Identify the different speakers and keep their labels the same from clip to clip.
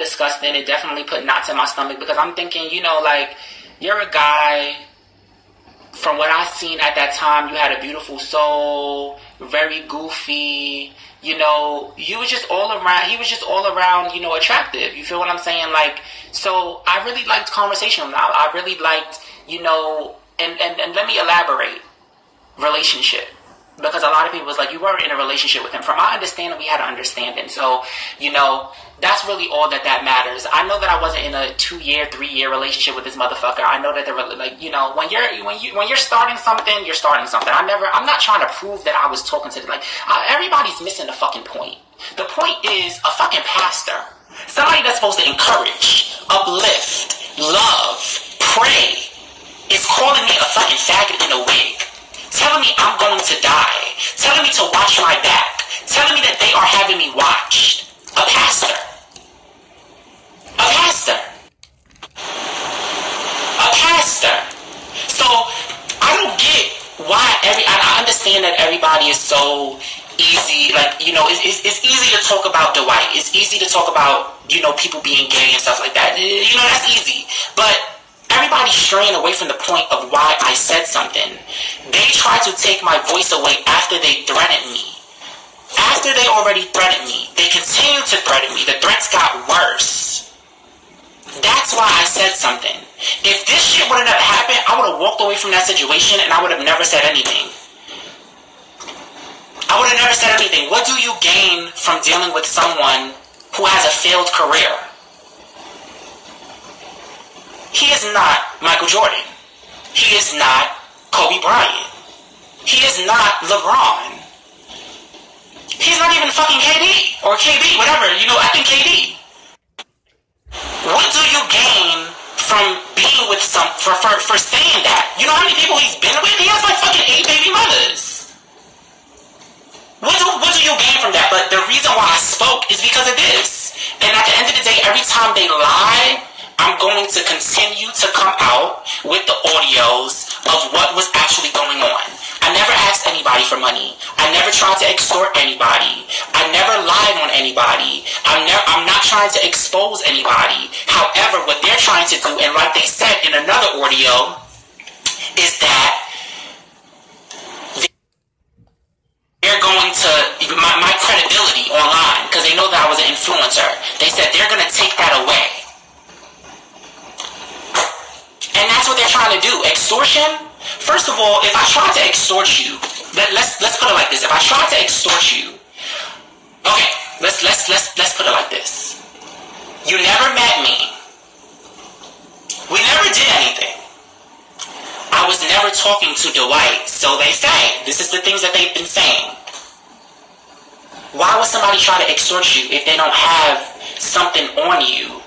Speaker 1: disgusting. It definitely put knots in my stomach because I'm thinking, you know, like, you're a guy, from what I've seen at that time, you had a beautiful soul, very goofy, you know, he was just all around, you know, attractive. You feel what I'm saying? Like, so I really liked conversation. I really liked, you know, and let me elaborate, relationship. Because a lot of people was like, you weren't in a relationship with him. From my understanding, we had an understanding. So, you know, that's really all that matters. I know that I wasn't in a 2-year, 3-year relationship with this motherfucker. I know that they're like, you know, when you're starting something, you're starting something. I'm not trying to prove that I was talking to them. Like, everybody's missing the fucking point. The point is a fucking pastor, somebody that's supposed to encourage, uplift, love, pray, is calling me a fucking faggot in a wig. Telling me I'm going to die. Telling me to watch my back. Telling me that they are having me watched. A pastor. A pastor. A pastor. So, I don't get why I understand that everybody is so easy. Like, you know, it's easy to talk about Dwight. It's easy to talk about, you know, people being gay and stuff like that. You know, that's easy. But everybody's straying away from the point of why I said something. They try to take my voice away after they threatened me. After they already threatened me, they continue to threaten me. The threats got worse. That's why I said something. If this shit wouldn't have happened, I would have walked away from that situation and I would have never said anything. I would have never said anything. What do you gain from dealing with someone who has a failed career? He is not Michael Jordan. He is not Kobe Bryant. He is not LeBron. He's not even fucking KD or KB, whatever. You know, I think KD. What do you gain from being with for saying that? You know how many people he's been with? He has like fucking 8 baby mothers. What do you gain from that? But the reason why I spoke is because of this. And at the end of the day, every time they lie, I'm going to continue to come out with the audios of what was actually going on. I never asked anybody for money. I never tried to extort anybody. I never lied on anybody. I'm not trying to expose anybody. However, what they're trying to do, and like they said in another audio, is that they're going to, my credibility online, because they know that I was an influencer, they said they're going to take that away. And that's what they're trying to do. Extortion? First of all, if I try to extort you, let's put it like this. If I try to extort you, okay, let's put it like this. You never met me. We never did anything. I was never talking to Dwight, so they say. This is the things that they've been saying. Why would somebody try to extort you if they don't have something on you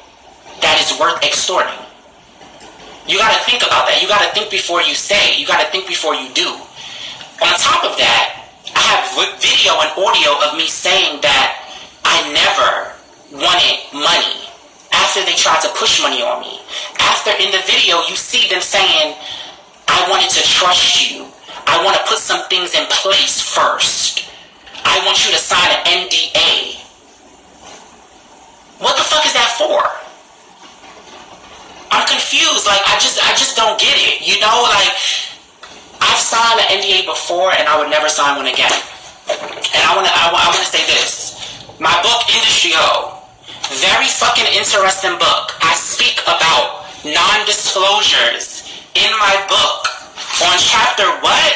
Speaker 1: that is worth extorting? You gotta think about that. You gotta think before you say. You gotta think before you do. On top of that, I have video and audio of me saying that I never wanted money after they tried to push money on me. After in the video, you see them saying, I wanted to trust you. I want to put some things in place first. I want you to sign an NDA. What the fuck is that for? I'm confused. Like, I just don't get it. You know, like, I've signed an NDA before and I would never sign one again. And I wanna say this. My book, Industry Ho, very fucking interesting book. I speak about non-disclosures in my book on chapter what?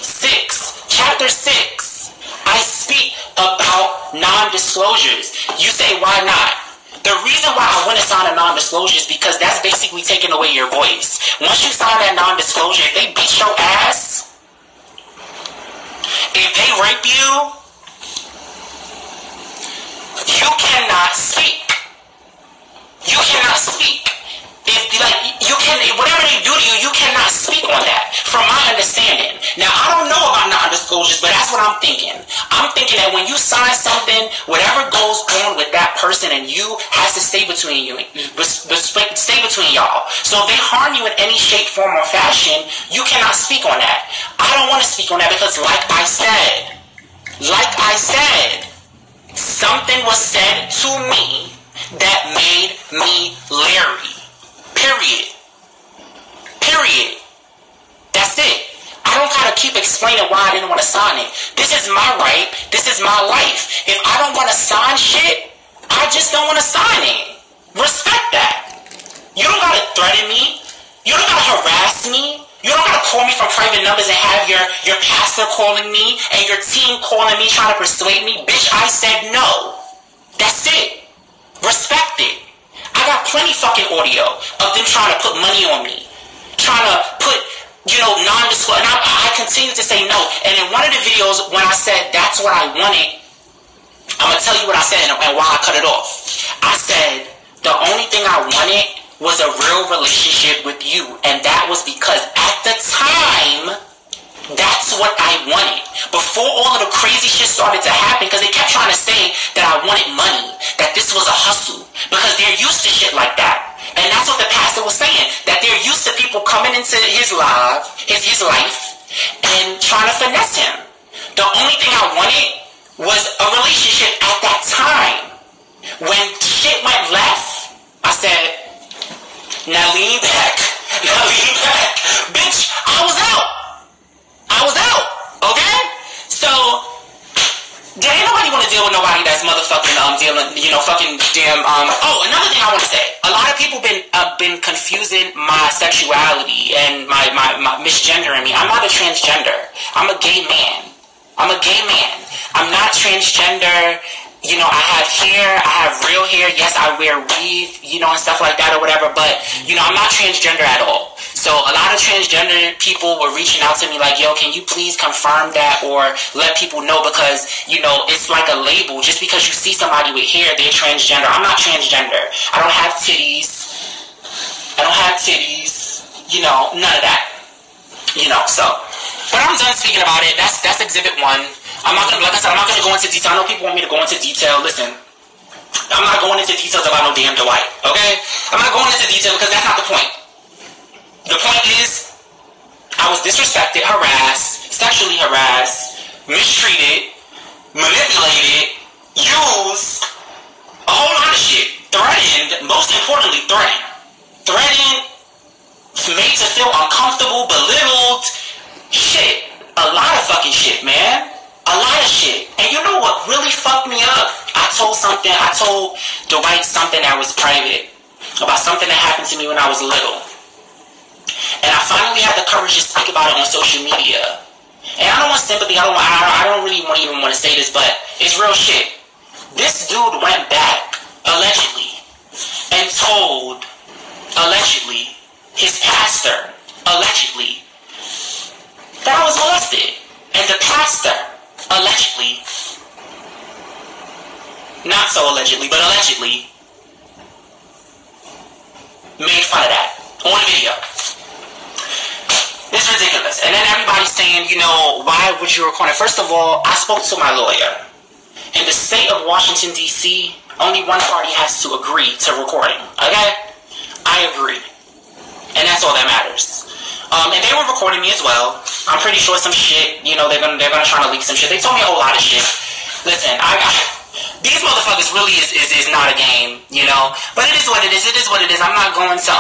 Speaker 1: 6. Chapter 6. I speak about non-disclosures. You say, why not? The reason why I want to sign a non-disclosure is because that's basically taking away your voice. Once you sign that non-disclosure, if they beat your ass, if they rape you, you cannot speak. You cannot speak. If, like, you can, whatever they do to you, you cannot speak on that, from my understanding. Now, I don't know about non-disclosures, but that's what I'm thinking. I'm thinking that when you sign something, whatever goes on with that person and you has to stay between you, stay between y'all. So if they harm you in any shape, form, or fashion, you cannot speak on that. I don't want to speak on that because, like I said, Something was said to me that made me leery. Period. Period. That's it. I don't gotta keep explaining why I didn't want to sign it. This is my right. This is my life. If I don't want to sign shit, I just don't want to sign it. Respect that. You don't gotta threaten me. You don't gotta harass me. You don't gotta call me from private numbers and have your pastor calling me and your team calling me trying to persuade me. Bitch, I said no. That's it. Respect it. I got plenty fucking audio of them trying to put money on me. Trying to put, non-disclosure. And I continue to say no. And in one of the videos, when I said that's what I wanted, I'm going to tell you what I said and why I cut it off. I said the only thing I wanted was a real relationship with you. And that was because at the time, that's what I wanted. Before all of the crazy shit started to happen, because they kept trying to say that I wanted money, that this was a hustle, because they're used to shit like that. And that's what the pastor was saying, that they're used to people coming into his life and trying to finesse him. The only thing I wanted was a relationship at that time. When shit went left, I said, now lean back. Now lean back. Bitch, I was out. Okay? So, there ain't nobody want to deal with nobody that's motherfucking fucking damn. Oh, another thing I want to say. A lot of people been confusing my sexuality and my misgendering me. I'm not a transgender. I'm a gay man. I'm not transgender. I have hair, I have real hair. Yes, I wear weave, and stuff like that or whatever. But, I'm not transgender at all. So a lot of transgender people were reaching out to me like, yo, can you please confirm that or let people know? Because, it's like a label. Just because you see somebody with hair, they're transgender. I'm not transgender. I don't have titties. None of that. So. But I'm done speaking about it. That's exhibit 1. I'm not gonna go into detail. I know people want me to go into detail. Listen, I'm not going into details about no damn Dwight, okay? I'm not going into detail because that's not the point. The point is, I was disrespected, harassed, sexually harassed, mistreated, manipulated, used, a whole lot of shit. Threatened, most importantly, threatened, made to feel uncomfortable, belittled, shit. A lot of fucking shit, man. A lot of shit. And you know what really fucked me up? I told Dwight something that was private about something that happened to me when I was little. And I finally had the courage to speak about it on social media. And I don't want sympathy. I don't really even want to say this, but it's real shit. This dude went back, allegedly, and told, allegedly, his pastor, allegedly, that I was molested. And the pastor, allegedly, not so allegedly, but allegedly, made fun of that on video. It's ridiculous. And then everybody's saying, why would you record it? First of all, I spoke to my lawyer. In the state of Washington, D.C., only one party has to agree to recording. Okay? I agree. And that's all that matters. And they were recording me as well. I'm pretty sure some shit, they're gonna try to leak some shit. They told me a whole lot of shit. Listen, these motherfuckers really is not a game, But it is what it is. It is what it is. I'm not going to,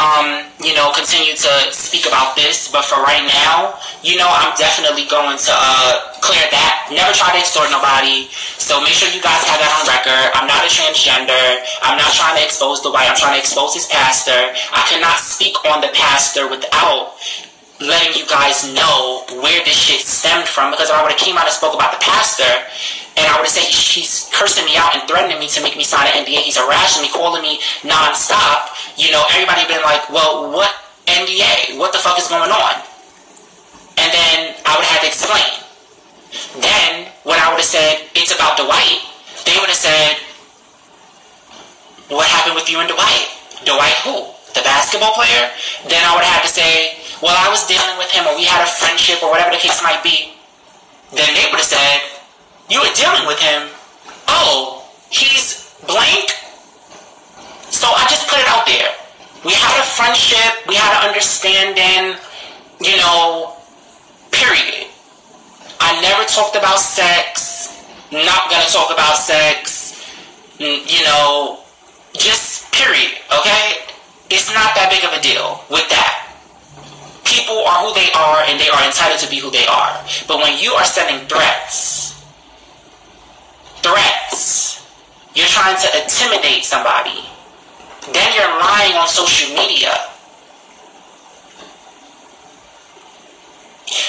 Speaker 1: continue to speak about this. But for right now, I'm definitely going to clear that. Never try to extort nobody. So make sure you guys have that on record. I'm not a transgender. I'm not trying to expose Dwight. I'm trying to expose his pastor. I cannot speak on the pastor without letting you guys know where this shit stemmed from, because if I would have came out and spoke about the pastor and I would have said he's cursing me out and threatening me to make me sign an NDA, he's harassing me, calling me non-stop, everybody been like, well, what NDA? What the fuck is going on? And then I would have had to explain. Then when I would have said it's about Dwight, they would have said, what happened with you and Dwight? Dwight who? The basketball player? Then I would have to say, well, I was dealing with him, or we had a friendship, or whatever the case might be. Then they would have said, you were dealing with him? Oh, he's blank? So I just put it out there. We had a friendship, we had an understanding, period. I never talked about sex, not gonna talk about sex. you know, just period, okay? It's not that big of a deal with that. People are who they are, and they are entitled to be who they are. But when you are sending threats, you're trying to intimidate somebody, then you're lying on social media.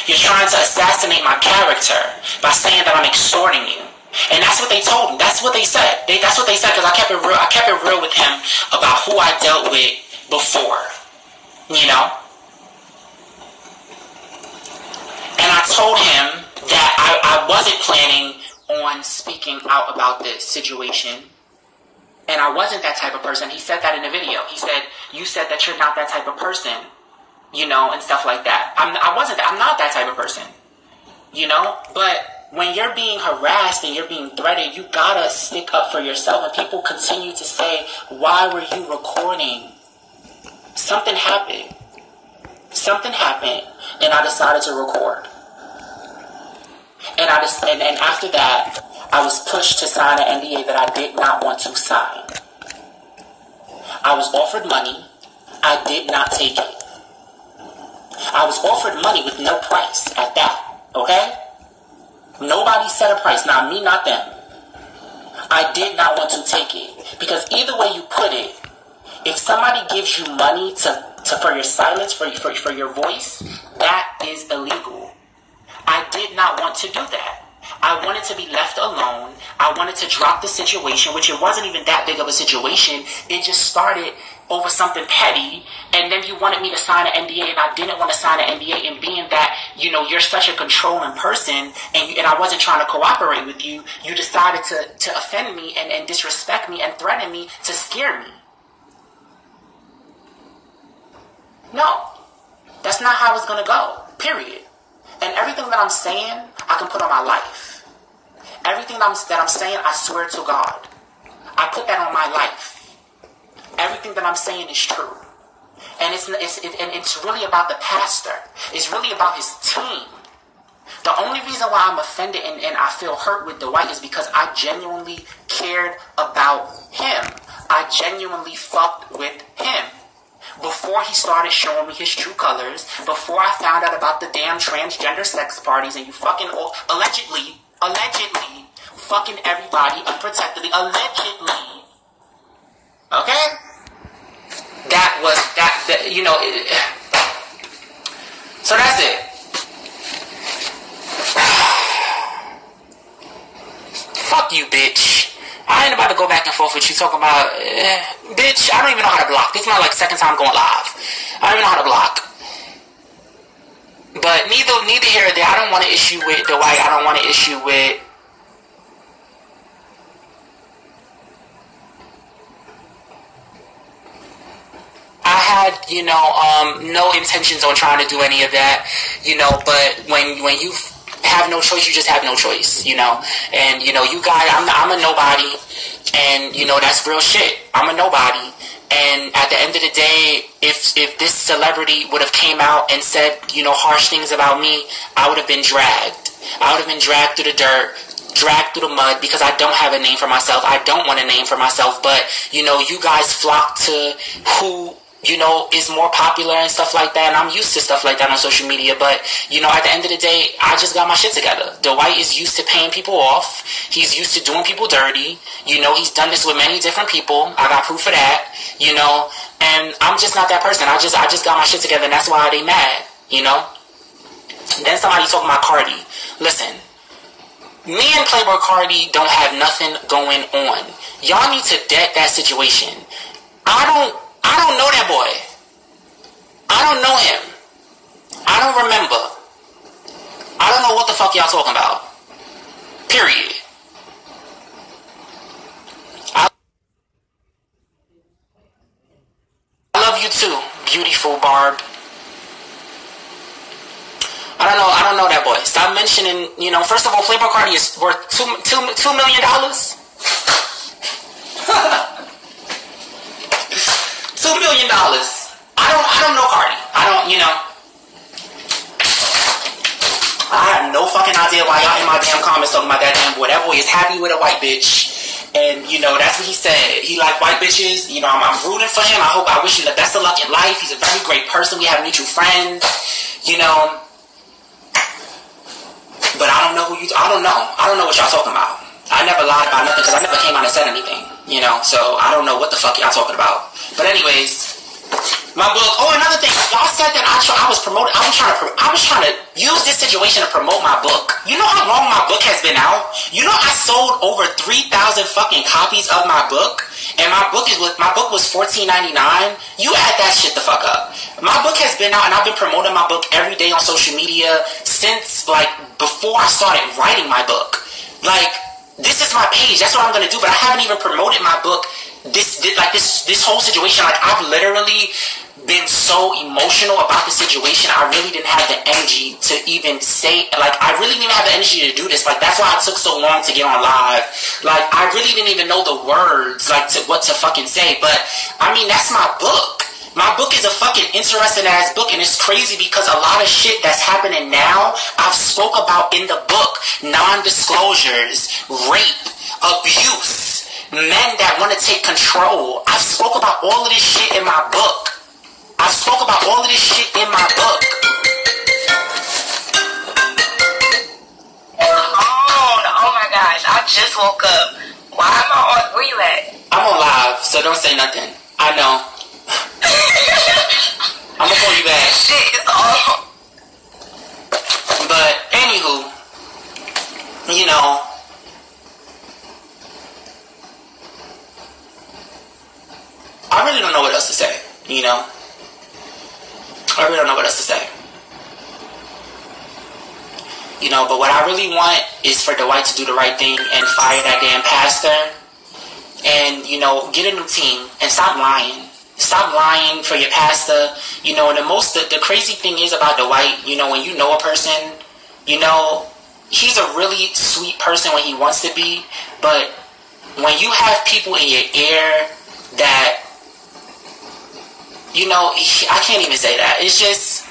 Speaker 1: You're trying to assassinate my character by saying that I'm extorting you. And that's what they told him. That's what they said. That's what they said, because I kept it real with him about who I dealt with before. You know? And I told him that I wasn't planning on speaking out about this situation. And I wasn't that type of person. He said that in the video. He said, you said that you're not that type of person. You know, and stuff like that. I'm not that type of person. You know? But when you're being harassed and you're being threatened, you gotta stick up for yourself. And people continue to say, why were you recording? Something happened. Something happened, and I decided to record. And after that, I was pushed to sign an NDA that I did not want to sign. I was offered money. I did not take it. I was offered money with no price at that, okay? Nobody set a price, not me, not them. I did not want to take it, because either way you put it, if somebody gives you money for your silence, for your voice, that is illegal. I did not want to do that. I wanted to be left alone. I wanted to drop the situation, which it wasn't even that big of a situation. It just started over something petty, and then you wanted me to sign an NDA, and I didn't want to sign an NDA, and being that, you know, you're such a controlling person, and I wasn't trying to cooperate with you, you decided to offend me and disrespect me and threaten me to scare me. No, that's not how it's going to go, period. And everything that I'm saying, I can put on my life. Everything that I'm saying, I swear to God. I put that on my life. Everything that I'm saying is true. And it's really about the pastor. It's really about his team. The only reason why I'm offended and I feel hurt with Dwight is because I genuinely cared about him. I genuinely fucked with him. Before he started showing me his true colors, before I found out about the damn transgender sex parties, and you fucking allegedly fucking everybody unprotectedly, allegedly. Okay? That you know, so that's it. Fuck you, bitch. I ain't about to go back and forth with you talking about, bitch, I don't even know how to block. This is my, like, second time going live. I don't even know how to block. But neither here or there. I don't want to issue with Dwight. I don't want to issue with... I had, you know, no intentions on trying to do any of that, you know, but when you have no choice, you just have no choice, you know. And, you know, you guys, I'm a nobody, and, you know, that's real shit. I'm a nobody. And at the end of the day, if this celebrity would have came out and said, you know, harsh things about me, I would have been dragged. I would have been dragged through the dirt, dragged through the mud, because I don't have a name for myself. I don't want a name for myself. But, you know, you guys flock to who, you know, is more popular and stuff like that. And I'm used to stuff like that on social media. But, you know, at the end of the day, I just got my shit together. Dwight is used to paying people off. He's used to doing people dirty. You know, he's done this with many different people. I got proof of that, you know. And I'm just not that person. I just got my shit together, and that's why they mad, you know. Then somebody talking about Cardi. Listen, me and Playboy Cardi don't have nothing going on. Y'all need to dead that situation. I don't know that boy. I don't know him. I don't remember. I don't know what the fuck y'all talking about. Period. I love you too, beautiful Barb. I don't know that boy. Stop mentioning, you know, first of all, Playboy Cardi is worth $2 million. $2 million. I don't know Cardi. I don't, you know. I have no fucking idea why y'all in my damn comments talking about that damn boy. That boy is happy with a white bitch. And, you know, that's what he said. He like white bitches. You know, I'm rooting for him. I wish him the best of luck in life. He's a very great person. We have mutual friends. You know. But I don't know I don't know what y'all talking about. I never lied about nothing because I never came out and said anything. You know, so I don't know what the fuck y'all talking about. But anyways, my book. Oh, another thing. Y'all said that I was promoting. I was trying to use this situation to promote my book. You know how long my book has been out? You know I sold over 3,000 fucking copies of my book, and my book was $14.99. You add that shit the fuck up. My book has been out, and I've been promoting my book every day on social media since like before I started writing my book. Like, this is my page. That's what I'm gonna do. But I haven't even promoted my book. This whole situation. Like, I've literally been so emotional about the situation. I really didn't have the energy to even say, like, I really didn't have the energy to do this. Like, that's why it took so long to get on live. Like, I really didn't even know the words, like, to what to fucking say. But I mean, that's my book. My book is a fucking interesting ass book, and it's crazy because a lot of shit that's happening now, I've spoke about in the book. Non-disclosures, rape, abuse, men that want to take control. I've spoke about all of this shit in my book. I spoke about all of this shit in my book.
Speaker 2: Oh my gosh, I just woke up. Why am I on? Where you at?
Speaker 1: I'm on live, so don't say nothing. I know. I'm gonna call you back.
Speaker 2: Shit is on.
Speaker 1: But anywho, you know, I really don't know what else to say. You know, I really don't know what else to say. You know, but what I really want is for Dwight to do the right thing and fire that damn pastor, and, you know, get a new team and stop lying. Stop lying for your pastor. You know, and the crazy thing is about Dwight, you know, when you know a person, you know, he's a really sweet person when he wants to be, but when you have people in your ear that, you know, I can't even say that. It's just,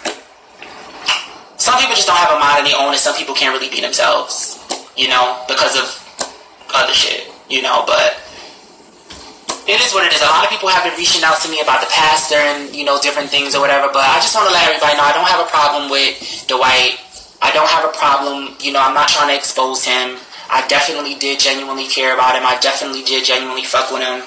Speaker 1: some people just don't have a mind of their own, and some people can't really be themselves, you know, because of other shit, you know, but it is what it is. A lot of people have been reaching out to me about the pastor and, you know, different things or whatever, but I just want to let everybody know I don't have a problem with Dwight. I don't have a problem, you know, I'm not trying to expose him. I definitely did genuinely care about him. I definitely did genuinely fuck with him.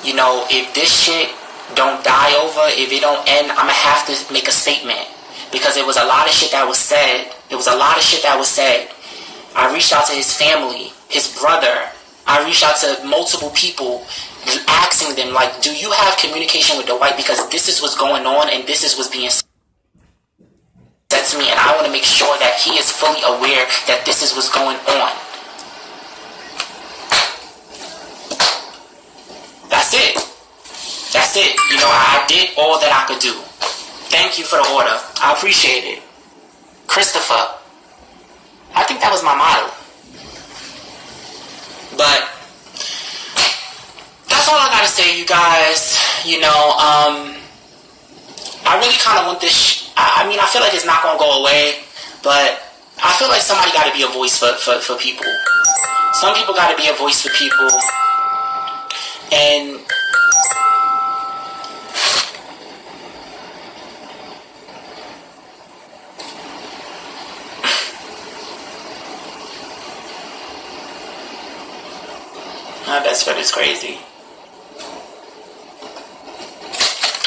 Speaker 1: You know, if this shit don't die over, if it don't end, I'm gonna have to make a statement, because there was a lot of shit that was said. I reached out to his family, his brother. I reached out to multiple people, asking them, like, do you have communication with Dwight? Because this is what's going on, and this is what's being said to me, and I want to make sure that he is fully aware that this is what's going on. That's it. You know, I did all that I could do. Thank you for the order. I appreciate it. Christopher. I think that was my motto. But that's all I gotta say, you guys. You know, I really kind of want this. I mean, I feel like it's not gonna go away, but I feel like somebody gotta be a voice for people. Some people gotta be a voice for people. And my best friend is crazy.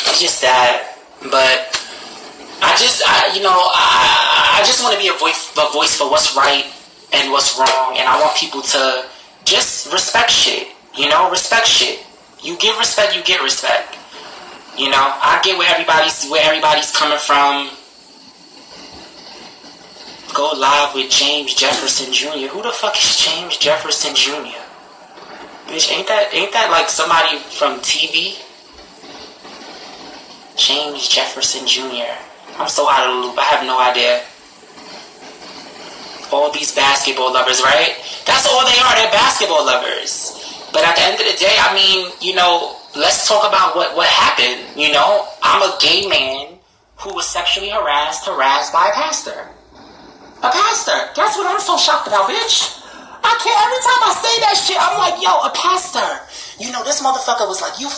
Speaker 1: It's just sad, but I just want to be a voice for what's right and what's wrong, and I want people to just respect shit. You know, respect shit. You give respect, you get respect. You know, I get where everybody's coming from. Go live with James Jefferson Jr. Who the fuck is James Jefferson Jr.? Bitch, ain't that like somebody from TV? James Jefferson Jr. I'm so out of the loop. I have no idea. All these basketball lovers, right? That's all they are. They're basketball lovers. But at the end of the day, I mean, you know, let's talk about what happened. You know, I'm a gay man who was sexually harassed by a pastor. A pastor. That's what I'm so shocked about, bitch. I can't, every time I say that shit, I'm like, yo, a pastor. You know, this motherfucker was like, you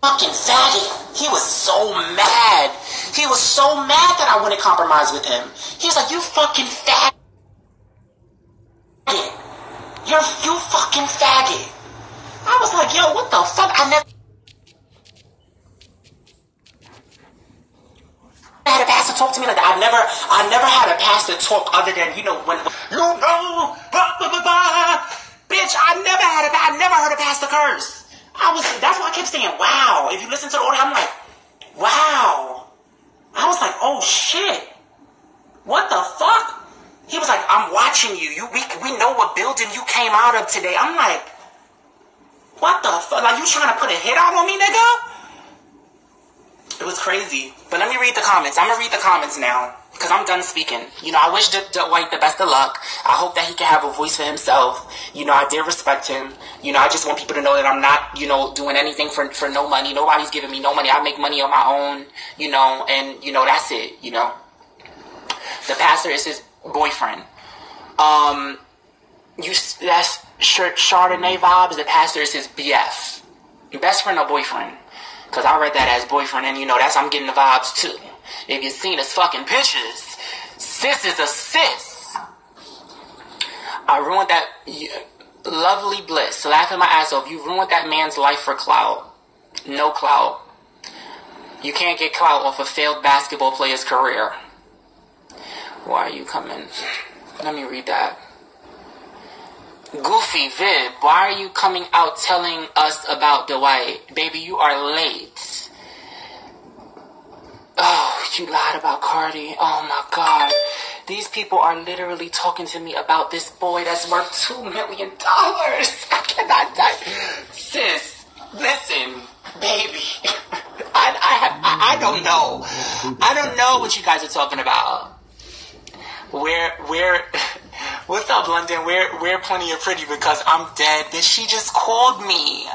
Speaker 1: fucking faggot. He was so mad. He was so mad that I wouldn't compromise with him. He was like, you fucking faggot. You fucking faggot. I was like, yo, what the fuck? I never had a pastor talk to me like that. I never had a pastor talk other than, you know, when you know, blah, blah, blah, blah. Bitch, I never heard a pastor curse. That's why I kept saying, wow. If you listen to the audio, I'm like, wow. I was like, oh shit. What the fuck? He was like, I'm watching you. We know what building you came out of today. I'm like, what the fuck? Like, you trying to put a hit out on me, nigga? It was crazy. But let me read the comments. I'm going to read the comments now. Because I'm done speaking. You know, I wish Dwight the best of luck. I hope that he can have a voice for himself. You know, I did respect him. You know, I just want people to know that I'm not, you know, doing anything for no money. Nobody's giving me no money. I make money on my own, you know, and, you know, that's it, you know. The pastor is his boyfriend. That's Chardonnay vibes. The pastor is his BF. Best friend or boyfriend. Because I read that as boyfriend, and, you know, I'm getting the vibes, too. If you've seen his fucking pictures, sis is a sis. I ruined that lovely bliss. Laughing my ass off. You ruined that man's life for clout. No clout. You can't get clout off a failed basketball player's career. Why are you coming? Let me read that. Goofy Viv, why are you coming out telling us about Dwight? Baby, you are late. Oh, you lied about Cardi. Oh my God. These people are literally talking to me about this boy that's worth $2 million. I cannot die. Sis, listen, baby. I don't know. I don't know what you guys are talking about. What's up, London? We're plenty of pretty because I'm dead. Bitch, she just called me.